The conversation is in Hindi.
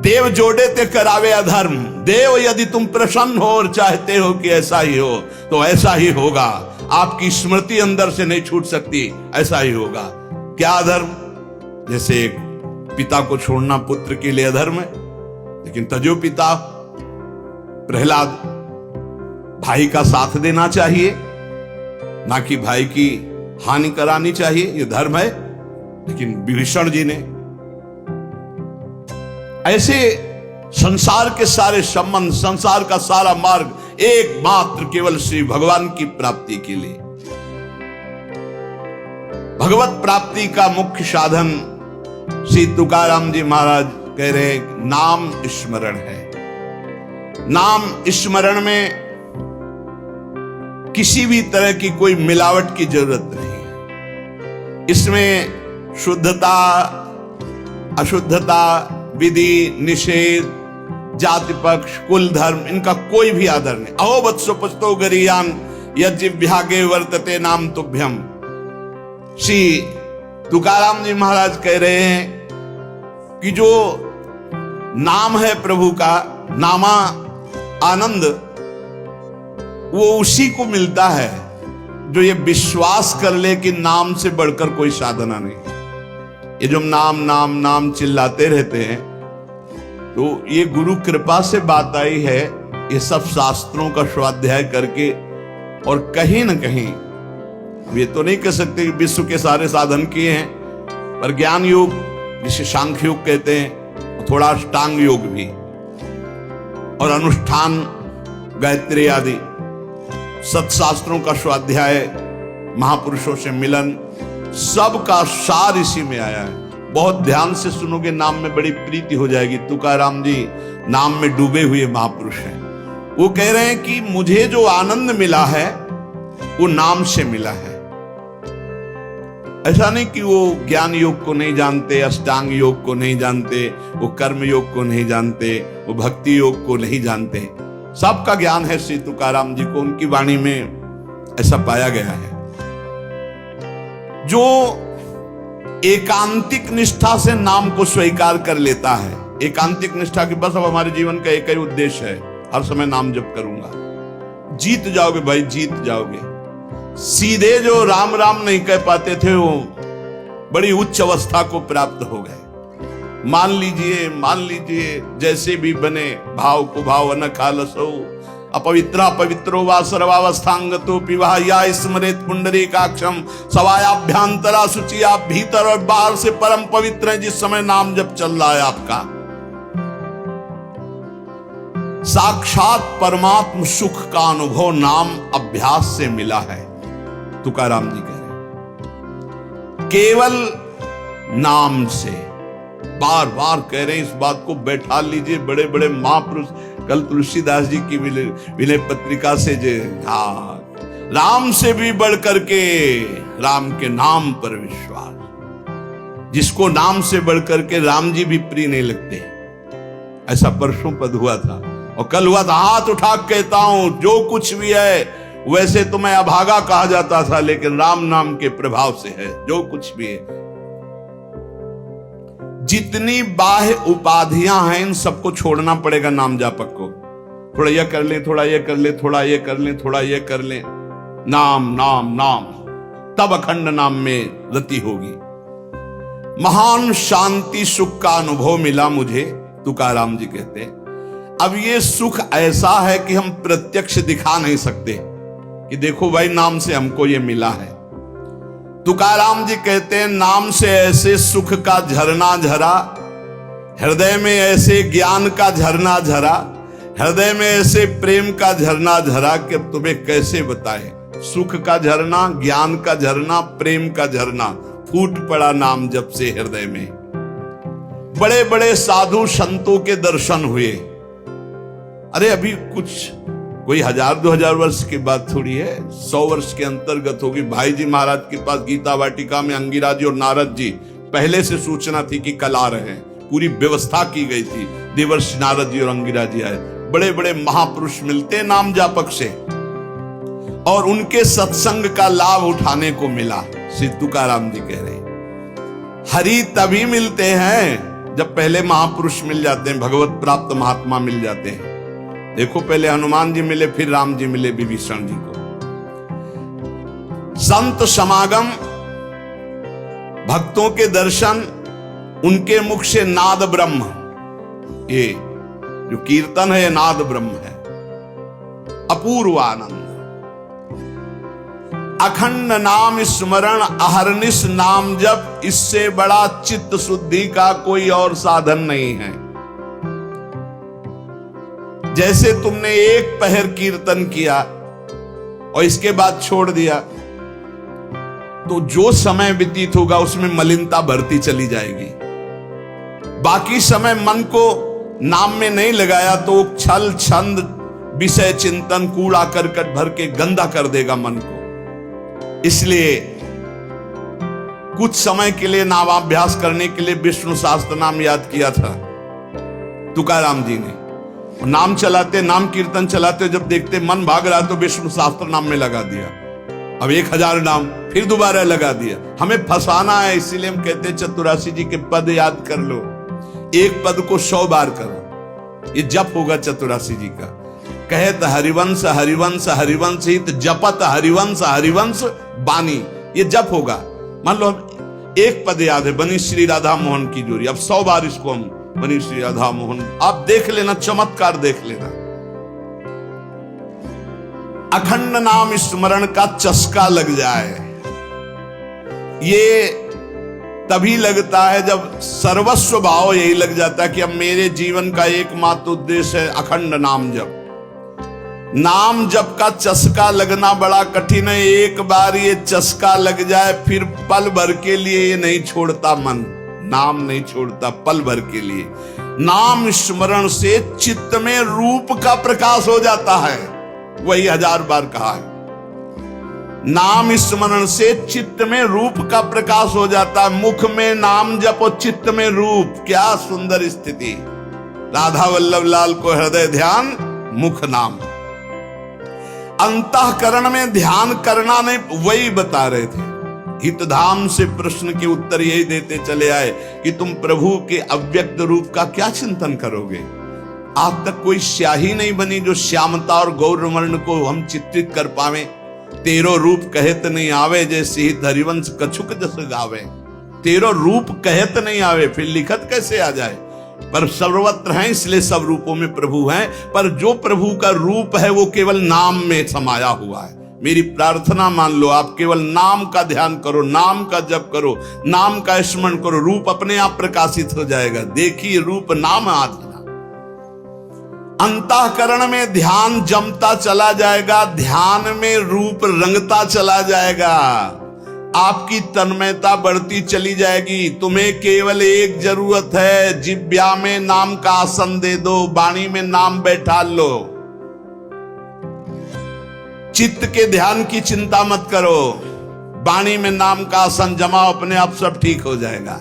देव जोड़े ते करावे अधर्म। देव यदि तुम प्रसन्न हो और चाहते हो कि ऐसा ही हो तो ऐसा ही होगा। आपकी स्मृति अंदर से नहीं छूट सकती, ऐसा ही होगा। क्या अधर्म? जैसे एक पिता को छोड़ना पुत्र के लिए अधर्म है, लेकिन तजो पिता प्रहलाद भाई का साथ देना चाहिए, ना कि भाई की हानि करानी चाहिए, ये धर्म है। लेकिन विभीषण जी ने ऐसे संसार के सारे संबंध, संसार का सारा मार्ग एकमात्र केवल श्री भगवान की प्राप्ति के लिए, भगवत प्राप्ति का मुख्य साधन श्री तुकाराम जी महाराज कह रहे हैं नाम स्मरण है। नाम स्मरण में किसी भी तरह की कोई मिलावट की जरूरत नहीं। इसमें शुद्धता, अशुद्धता, विधि निषेध, जाति पक्ष, कुल धर्म, इनका कोई भी आदर नहीं। अहो वत्सो पस्तो गरियान यज्ञ विभागे वर्तते नाम तुभ्यम। श्री तुकाराम जी महाराज कह रहे हैं कि जो नाम है प्रभु का, नामा आनंद, वो उसी को मिलता है जो ये विश्वास कर ले कि नाम से बढ़कर कोई साधना नहीं। ये जो नाम नाम नाम चिल्लाते रहते हैं, तो ये गुरु कृपा से बात आई है। ये सब शास्त्रों का स्वाध्याय करके, और कहीं न कहीं ये तो नहीं कह सकते कि विश्व के सारे साधन किए हैं, पर ज्ञान योग जिसे सांख्य योग कहते हैं, थोड़ा अष्टांग योग भी, और अनुष्ठान, गायत्री आदि सत्शास्त्रों का स्वाध्याय, महापुरुषों से मिलन, सबका सार इसी में आया है। बहुत ध्यान से सुनोगे, नाम में बड़ी प्रीति हो जाएगी। तुकाराम जी नाम में डूबे हुए महापुरुष हैं। वो कह रहे हैं कि मुझे जो आनंद मिला है वो नाम से मिला है। ऐसा नहीं कि वो ज्ञान योग को नहीं जानते, अष्टांग योग को नहीं जानते, वो कर्म योग को नहीं जानते, वो भक्ति योग को नहीं जानते। सबका ज्ञान है श्री तुकाराम जी को, उनकी वाणी में ऐसा पाया गया है। जो एकांतिक निष्ठा से नाम को स्वीकार कर लेता है, एकांतिक निष्ठा की बस अब हमारे जीवन का एक ही उद्देश्य है, हर समय नाम जप करूंगा, जीत जाओगे भाई, जीत जाओगे। सीधे जो राम राम नहीं कह पाते थे वो बड़ी उच्च अवस्था को प्राप्त हो गए। मान लीजिए जैसे भी बने, भाव को भाव न खालसो, अपवित्रा पवित्रो वा सर्वावस्थांगतो पिवा या स्मरेत पुंडरीकाक्षम सवायाभ्यांतरा शुचि। आप भीतर और बाहर से परम पवित्र हैं जिस समय नाम जब चल रहा है आपका। साक्षात परमात्म सुख का अनुभव नाम अभ्यास से मिला है, तुकाराम जी कह रहे। केवल नाम से, बार बार कह रहे हैं इस बात को, बैठा लीजिए। बड़े बड़े महापुरुष, कल तुलसीदास जी की विनय पत्रिका से जो राम से भी बढ़ करके, राम के नाम पर विश्वास, जिसको नाम से बढ़ करके राम जी भी प्रिय नहीं लगते। ऐसा परसों पद हुआ था और कल हुआ था। हाथ उठा कहता हूं, जो कुछ भी है, वैसे तो मैं अभागा कहा जाता था, लेकिन राम नाम के प्रभाव से है जो कुछ भी है। जितनी बाह्य उपाधियां हैं, इन सबको छोड़ना पड़ेगा नाम जापक को। थोड़ा यह कर ले, थोड़ा यह कर ले, थोड़ा यह कर ले, थोड़ा यह कर ले, नाम नाम नाम, तब अखंड नाम में रति होगी। महान शांति सुख का अनुभव मिला मुझे, तुकाराम जी कहते हैं। अब ये सुख ऐसा है कि हम प्रत्यक्ष दिखा नहीं सकते कि देखो भाई नाम से हमको ये मिला है। तुकाराम जी कहते हैं नाम से ऐसे सुख का झरना झरा, हृदय में ऐसे ज्ञान का झरना झरा, हृदय में ऐसे प्रेम का झरना झरा कि तुम्हें कैसे बताएं। सुख का झरना, ज्ञान का झरना, प्रेम का झरना फूट पड़ा नाम जब से हृदय में। बड़े बड़े साधु संतों के दर्शन हुए। अरे अभी कुछ कोई 1000-2000 वर्ष की बात थोड़ी है, 100 वर्ष के अंतर्गत होगी। भाई जी महाराज के पास गीता वाटिका में अंगिरा जी और नारद जी, पहले से सूचना थी कि कल आ रहे हैं, पूरी व्यवस्था की गई थी। देवर्षि नारद जी और अंगिरा जी आए। बड़े बड़े महापुरुष मिलते नाम जापक से, और उनके सत्संग का लाभ उठाने को मिला। श्री तुकाराम जी कह रहे हरि तभी मिलते हैं जब पहले महापुरुष मिल जाते हैं, भगवत प्राप्त महात्मा मिल जाते हैं। देखो, पहले हनुमान जी मिले, फिर राम जी मिले विभीषण जी को। संत समागम, भक्तों के दर्शन, उनके मुख से नाद ब्रह्म, ये जो कीर्तन है, नाद ब्रह्म है। अपूर्व आनंद, अखंड नाम स्मरण, अहरनिश नाम जप, इससे बड़ा चित्त शुद्धि का कोई और साधन नहीं है। जैसे तुमने एक पहर कीर्तन किया और इसके बाद छोड़ दिया, तो जो समय व्यतीत होगा उसमें मलिनता बढ़ती चली जाएगी। बाकी समय मन को नाम में नहीं लगाया तो छल छंद विषय चिंतन कूड़ा करकट भर के गंदा कर देगा मन को। इसलिए कुछ समय के लिए नामाभ्यास करने के लिए विष्णु सहस्त्र नाम याद किया था तुकाराम जी ने। नाम चलाते, नाम कीर्तन चलाते, जब देखते मन भाग रहा तो विष्णु सहस्त्र नाम में लगा दिया। अब 1000 नाम फिर दोबारा लगा दिया। हमें फंसाना है, इसीलिए हम कहते हैं चतुरासी जी के पद याद कर लो, एक पद को 100 बार करो, ये जप होगा चतुरासी जी का। कहत हरिवंश हरिवंश हरिवंश हित, जपत हरिवंश हरिवंश बानी, ये जप होगा। मान लो एक पद याद है, बनी श्री राधा मोहन की जोड़ी, अब 100 बार इसको हम बनी श्री राधा मोहन, आप देख लेना, चमत्कार देख लेना। अखंड नाम स्मरण का चस्का लग जाए, ये तभी लगता है जब सर्वस्व भाव यही लग जाता है कि अब मेरे जीवन का एकमात्र उद्देश्य है अखंड नाम जप। नाम जप का चस्का लगना बड़ा कठिन है। एक बार ये चस्का लग जाए, फिर पल भर के लिए ये नहीं छोड़ता मन, नाम नहीं छोड़ता पल भर के लिए। नाम स्मरण से चित्त में रूप का प्रकाश हो जाता है, वही 1000 बार कहा है। नाम स्मरण से चित्त में रूप का प्रकाश हो जाता है। मुख में नाम जप और चित्त में रूप, क्या सुंदर स्थिति। राधा वल्लभ लाल को हृदय ध्यान, मुख नाम। अंतःकरण में ध्यान करना नहीं, वही बता रहे थे। हितधाम से प्रश्न के उत्तर यही देते चले आए कि तुम प्रभु के अव्यक्त रूप का क्या चिंतन करोगे। आज तक कोई स्याही नहीं बनी जो श्यामता और गौरवर्ण को हम चित्रित कर पावे। तेरो रूप कहत नहीं आवे, जैसे ही हरिवंश कछुक जस गावे। तेरो रूप कहत नहीं आवे, फिर लिखत कैसे आ जाए। पर सर्वत्र हैं, इसलिए सब रूपों में प्रभु हैं। पर जो प्रभु का रूप है वो केवल नाम में समाया हुआ है। मेरी प्रार्थना मान लो, आप केवल नाम का ध्यान करो, नाम का जप करो, नाम का स्मरण करो, रूप अपने आप प्रकाशित हो जाएगा। देखिए रूप नाम आदि। अंतःकरण में ध्यान जमता चला जाएगा, ध्यान में रूप रंगता चला जाएगा, आपकी तन्मयता बढ़ती चली जाएगी। तुम्हें केवल एक जरूरत है, जिब्या में नाम का आसन दे दो, वाणी में नाम बैठा लो। चित्त के ध्यान की चिंता मत करो, वाणी में नाम का आसन जमाओ, अपने आप सब ठीक हो जाएगा।